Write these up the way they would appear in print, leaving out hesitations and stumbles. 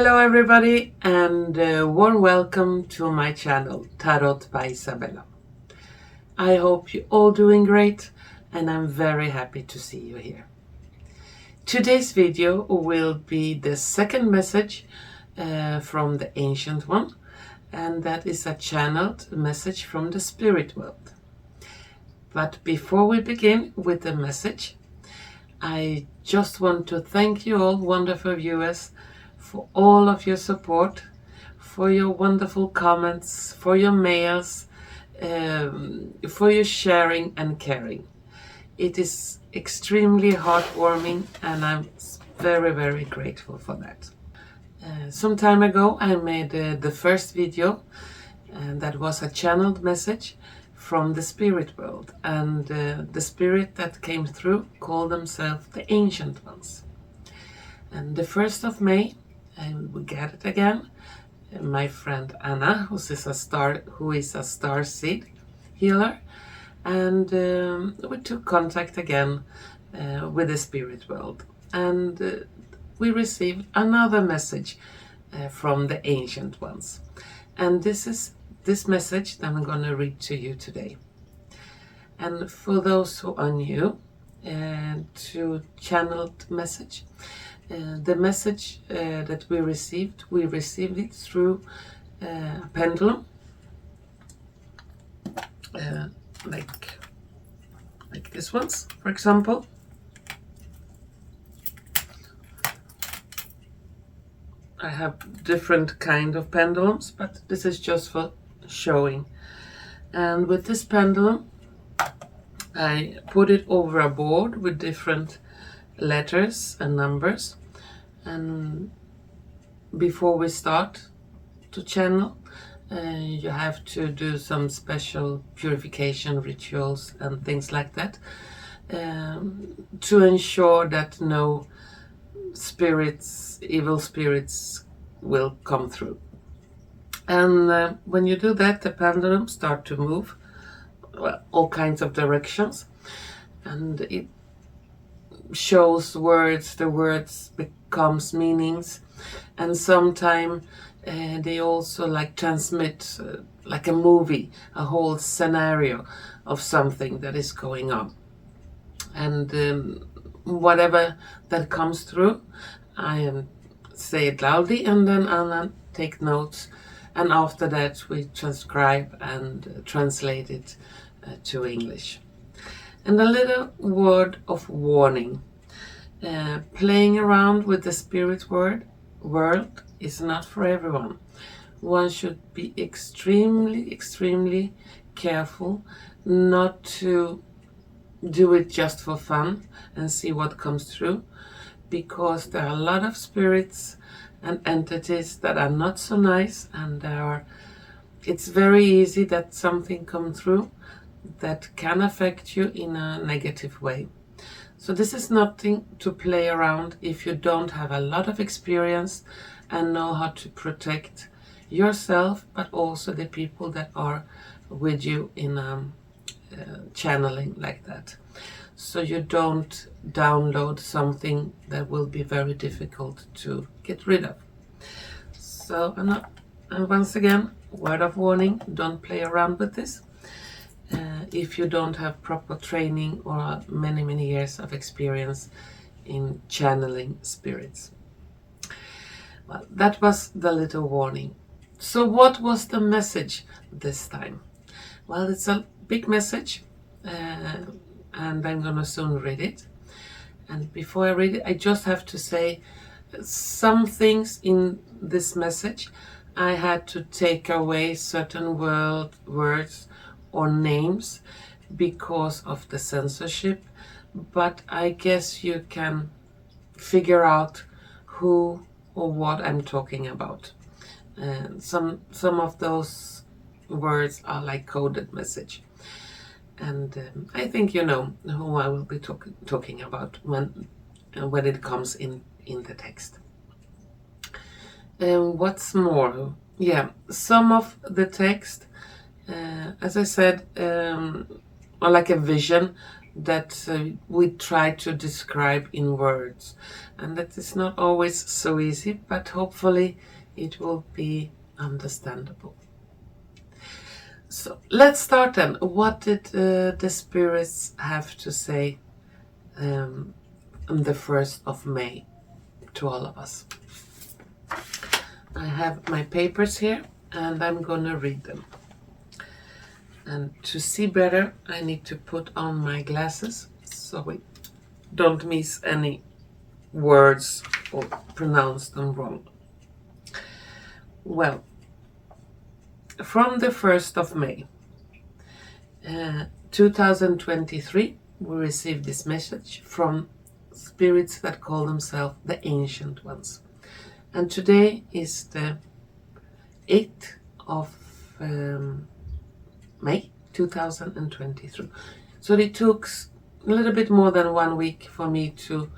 Hello everybody and warm welcome to my channel Tarot by Izabela. I hope you're all doing great and I'm very happy to see you here. Today's video will be the second message from the Ancient One, and that is a channeled message from the spirit world. But before we begin with the message, I just want to thank you all wonderful viewers for all of your support, for your wonderful comments, for your mails, for your sharing and caring. It is extremely heartwarming and I'm very, very grateful for that. Some time ago I made the first video, and that was a channeled message from the spirit world, and the spirit that came through called themselves the Ancient Ones. And the 1st of May we get it again. My friend Anna, who is a star seed healer, and we took contact again with the spirit world, and we received another message from the Ancient Ones, and this is this message that I'm going to read to you today. And for those who are new to channeled message, the message that we received it through a pendulum, like this one's, for example. I have different kind of pendulums, but this is just for showing. And with this pendulum, I put it over a board with different letters and numbers. And before we start to channel, you have to do some special purification rituals and things like that, to ensure that no evil spirits will come through. And when you do that, the pendulum start to move, all kinds of directions, and it shows words, the words becomes meanings, and sometimes they also transmit like a movie, a whole scenario of something that is going on. And whatever that comes through, I say it loudly, and then Anna take notes, and after that we transcribe and translate it to English. And a little word of warning. Playing around with the spirit world is not for everyone. One should be extremely careful not to do it just for fun and see what comes through, because there are a lot of spirits and entities that are not so nice, and it's very easy that something comes through that can affect you in a negative way. So this is nothing to play around if you don't have a lot of experience and know how to protect yourself, but also the people that are with you in channeling like that. So you don't download something that will be very difficult to get rid of. So, and once again, word of warning, don't play around with this if you don't have proper training or many years of experience in channeling spirits. Well, that was the little warning. So what was the message this time? Well, it's a big message, and I'm gonna soon read it. And before I read it, I just have to say some things in this message. I had to take away certain words or names because of the censorship, but I guess you can figure out who or what I'm talking about. And some of those words are like coded message, and I think you know who I will be talking about when it comes in the text. What's more, some of the text, as I said, or like a vision that we try to describe in words. And that is not always so easy, but hopefully it will be understandable. So let's start then. What did the spirits have to say on the 1st of May to all of us? I have my papers here and I'm going to read them. And to see better, I need to put on my glasses so we don't miss any words or pronounce them wrong. Well, from the 1st of May, 2023, we received this message from spirits that call themselves the Ancient Ones. And today is the 8th of May 2023. So it took a little bit more than 1 week for me to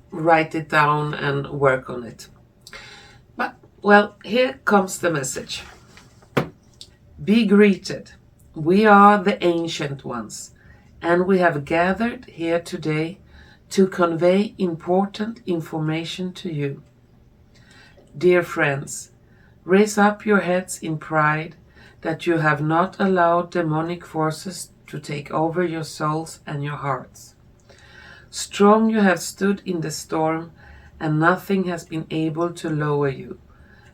write it down and work on it. But, well, here comes the message. Be greeted. We are the Ancient Ones, and we have gathered here today to convey important information to you. Dear friends, raise up your heads in pride that you have not allowed demonic forces to take over your souls and your hearts. Strong you have stood in the storm, and nothing has been able to lower you,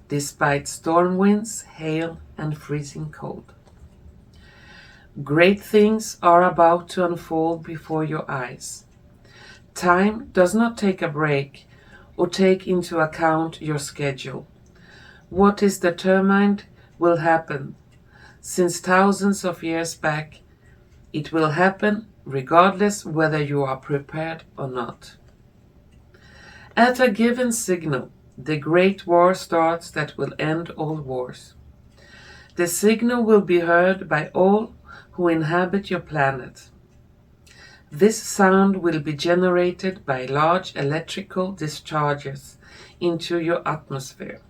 despite storm winds, hail, and freezing cold. Great things are about to unfold before your eyes. Time does not take a break or take into account your schedule. What is determined will happen. Since thousands of years back, it will happen regardless whether you are prepared or not. At a given signal, the great war starts that will end all wars. The signal will be heard by all who inhabit your planet. This sound will be generated by large electrical discharges into your atmosphere.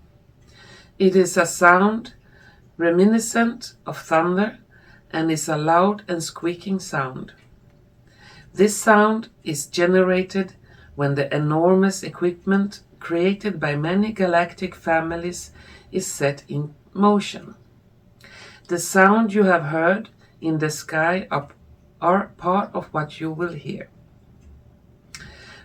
It is a sound reminiscent of thunder and is a loud and squeaking sound. This sound is generated when the enormous equipment created by many galactic families is set in motion. The sound you have heard in the sky are part of what you will hear.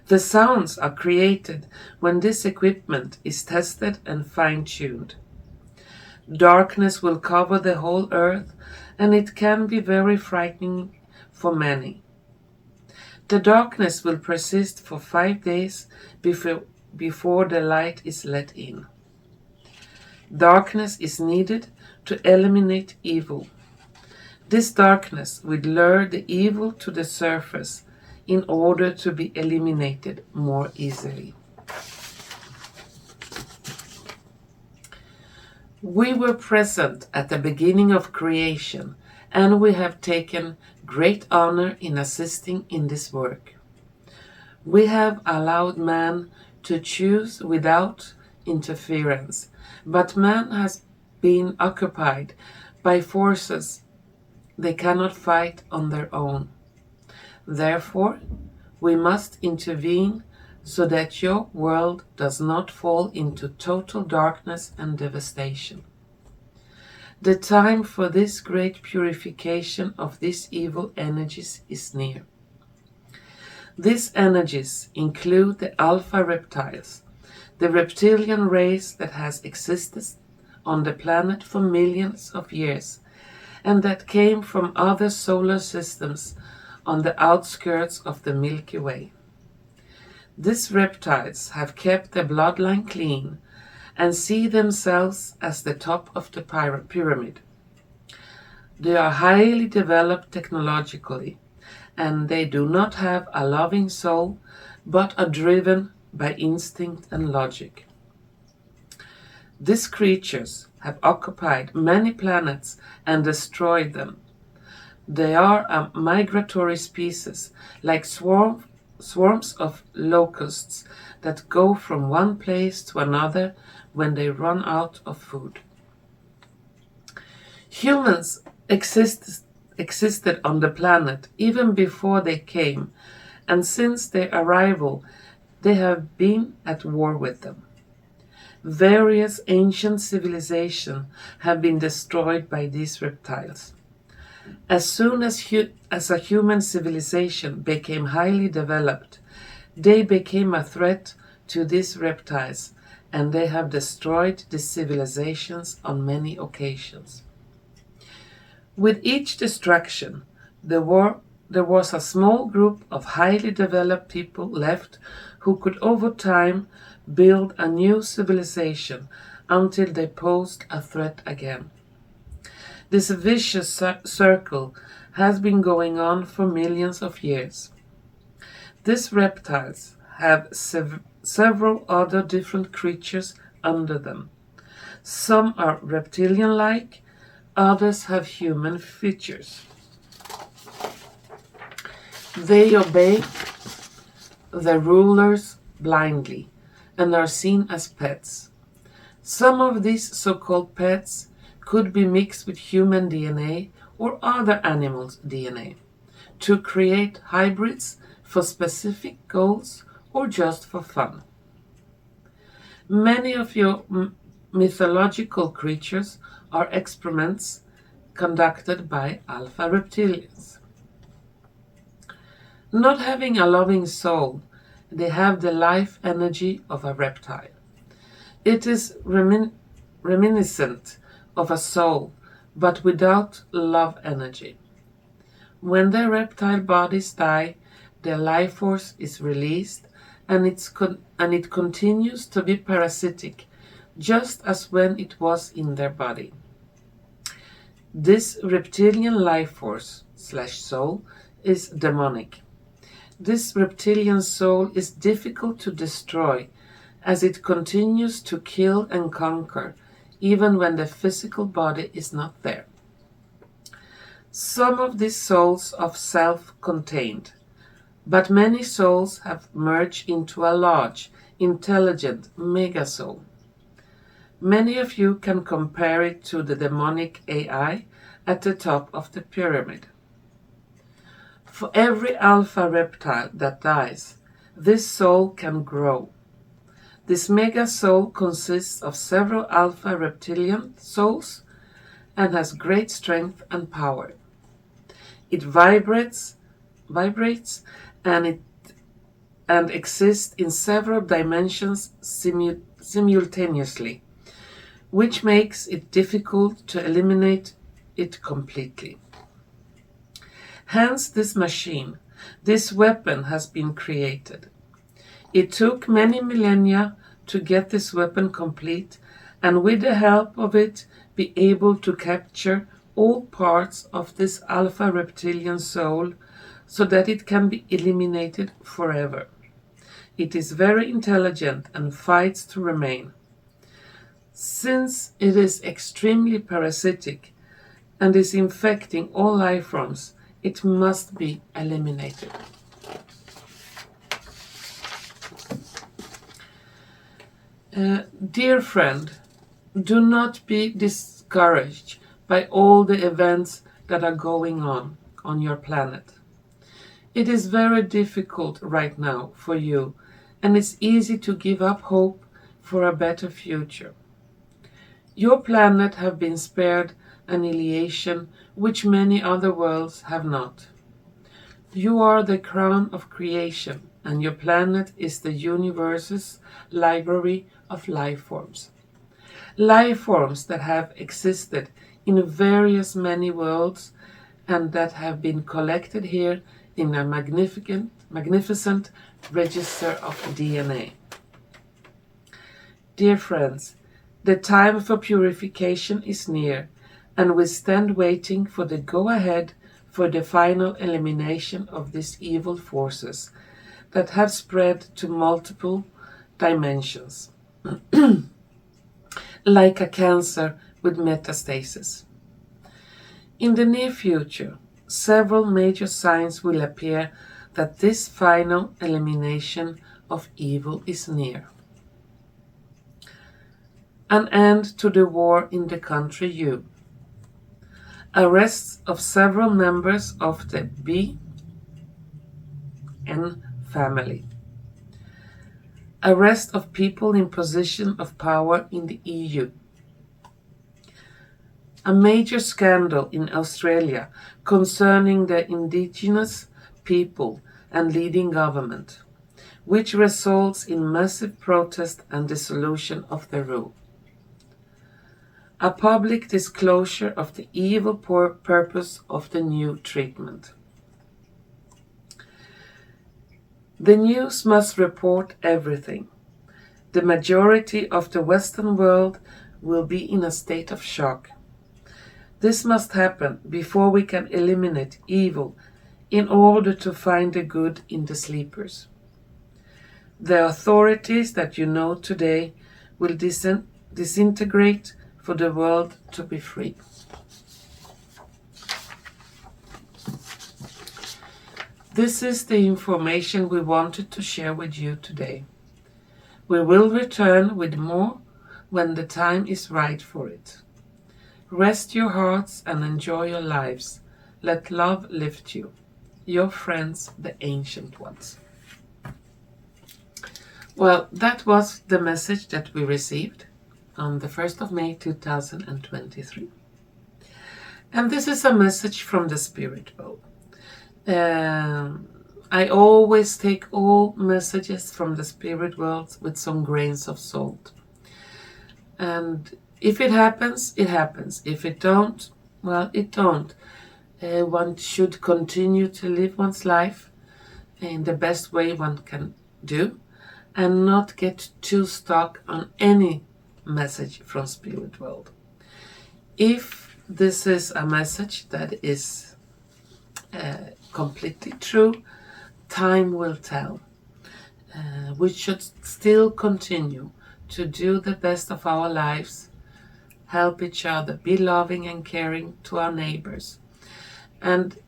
The sounds are created when this equipment is tested and fine-tuned. Darkness will cover the whole earth, and it can be very frightening for many. The darkness will persist for 5 days before the light is let in. Darkness is needed to eliminate evil. This darkness will lure the evil to the surface in order to be eliminated more easily. We were present at the beginning of creation, and we have taken great honor in assisting in this work. We have allowed man to choose without interference, but man has been occupied by forces they cannot fight on their own. Therefore, we must intervene so that your world does not fall into total darkness and devastation. The time for this great purification of these evil energies is near. These energies include the alpha reptiles, the reptilian race that has existed on the planet for millions of years, and that came from other solar systems on the outskirts of the Milky Way. These reptiles have kept their bloodline clean and see themselves as the top of the pyramid. They are highly developed technologically, and they do not have a loving soul, but are driven by instinct and logic. These creatures have occupied many planets and destroyed them. They are a migratory species, like swarms of locusts that go from one place to another when they run out of food. Humans existed on the planet even before they came, and since their arrival, they have been at war with them. Various ancient civilizations have been destroyed by these reptiles. As soon as a human civilization became highly developed, they became a threat to these reptiles, and they have destroyed these civilizations on many occasions. With each destruction, there was a small group of highly developed people left who could over time build a new civilization until they posed a threat again. This vicious circle has been going on for millions of years. These reptiles have several other different creatures under them. Some are reptilian-like, others have human features. They obey their rulers blindly and are seen as pets. Some of these so-called pets could be mixed with human DNA or other animals' DNA to create hybrids for specific goals or just for fun. Many of your mythological creatures are experiments conducted by alpha reptilians. Not having a loving soul, they have the life energy of a reptile. It is reminiscent of a soul, but without love energy. When their reptile bodies die, their life force is released, and it continues to be parasitic, just as when it was in their body. This reptilian life force / soul is demonic. This reptilian soul is difficult to destroy, as it continues to kill and conquer, even when the physical body is not there. Some of these souls are self-contained, but many souls have merged into a large, intelligent mega-soul. Many of you can compare it to the demonic AI at the top of the pyramid. For every alpha reptile that dies, this soul can grow. This mega soul consists of several alpha reptilian souls and has great strength and power. It vibrates and exists in several dimensions simultaneously, which makes it difficult to eliminate it completely. Hence this machine, this weapon has been created. It took many millennia to get this weapon complete, and with the help of it be able to capture all parts of this alpha reptilian soul so that it can be eliminated forever. It is very intelligent and fights to remain. Since it is extremely parasitic and is infecting all life forms, it must be eliminated. Dear friend, do not be discouraged by all the events that are going on your planet. It is very difficult right now for you, and it's easy to give up hope for a better future. Your planet have been spared annihilation, which many other worlds have not. You are the crown of creation, and your planet is the universe's library of life forms. Life forms that have existed in various many worlds and that have been collected here in a magnificent register of DNA. Dear friends, the time for purification is near, and we stand waiting for the go-ahead for the final elimination of these evil forces that have spread to multiple dimensions, like a cancer with metastasis. In the near future, several major signs will appear that this final elimination of evil is near. An end to the war in the country U. Arrests of several members of the BN family. Arrest of people in position of power in the EU. A major scandal in Australia concerning the indigenous people and leading government, which results in massive protest and dissolution of the rule. A public disclosure of the evil purpose of the new treatment. The news must report everything. The majority of the Western world will be in a state of shock. This must happen before we can eliminate evil in order to find the good in the sleepers. The authorities that you know today will disintegrate for the world to be free. This is the information we wanted to share with you today. We will return with more when the time is right for it. Rest your hearts and enjoy your lives. Let love lift you. Your friends, the ancient ones. Well, that was the message that we received on the 1st of May 2023. And this is a message from the Spirit World. I always take all messages from the Spirit World with some grains of salt. And if it happens, it happens. If it don't, well, it don't. One should continue to live one's life in the best way one can do and not get too stuck on any message from Spirit World. If this is a message that is completely true, time will tell. We should still continue to do the best of our lives, help each other, be loving and caring to our neighbors, and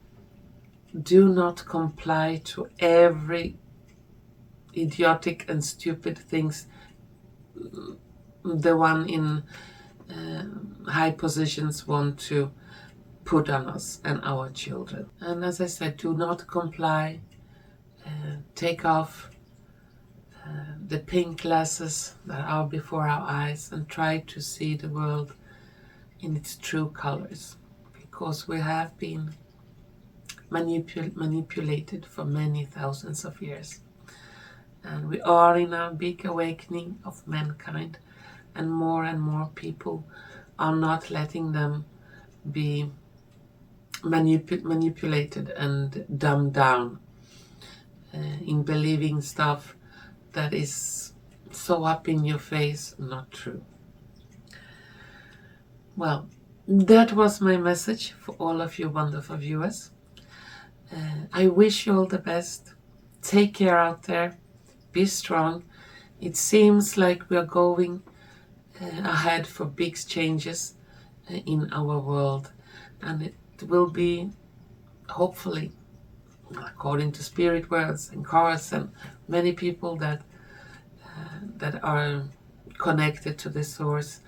do not comply to every idiotic and stupid things the one in high positions want to put on us and our children. And as I said, do not comply. Take off the pink glasses that are before our eyes and try to see the world in its true colors, because we have been manipulated for many thousands of years. And we are in a big awakening of mankind, and more people are not letting them be manipulated and dumbed down in believing stuff that is so up in your face, not true. Well, that was my message for all of you wonderful viewers. I wish you all the best. Take care out there. Be strong. It seems like we are going ahead for big changes in our world, and it will be, hopefully, according to spirit words and cards and many people that are connected to the source,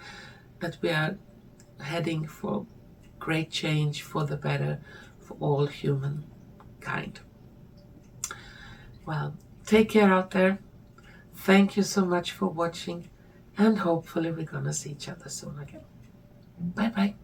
that we are heading for great change for the better for all humankind. Well, take care out there. Thank you so much for watching, and hopefully we're gonna see each other soon again. Bye bye.